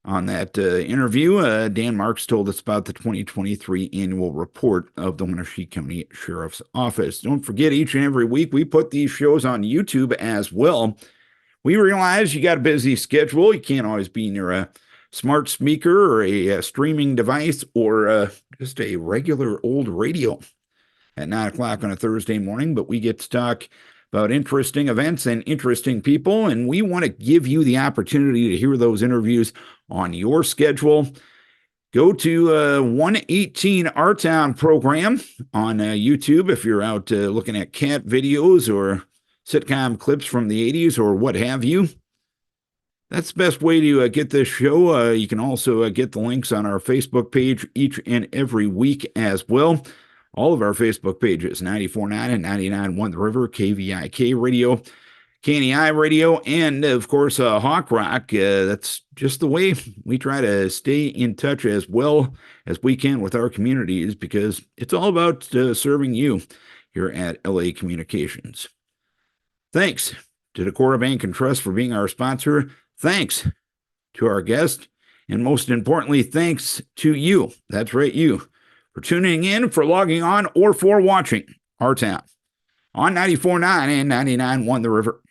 On that interview, Dan Marx told us about the 2023 annual report of the Winneshiek County Sheriff's Office. Don't forget, each and every week we put these shows on YouTube as well. We realize you got a busy schedule. You can't always be near a smart speaker or a streaming device or just a regular old radio at 9 o'clock on a Thursday morning, but we get to talk about interesting events and interesting people, and we want to give you the opportunity to hear those interviews on your schedule. Go to 118 Our Town program on YouTube if you're out looking at cat videos or sitcom clips from the 80s or what have you. That's the best way to get this show. You can also get the links on our Facebook page each and every week as well. All of our Facebook pages, 94.9 and 99.1 The River, KVIK Radio, KNEI Radio, and of course, Hawk Rock. That's just the way we try to stay in touch as well as we can with our communities, because it's all about serving you here at LA Communications. Thanks to Decorah Bank and Trust for being our sponsor. Thanks to our guest, And most importantly, thanks to you. That's right, you, for tuning in, for logging on, or for watching Our Town on 94.9 and 99.1 The River.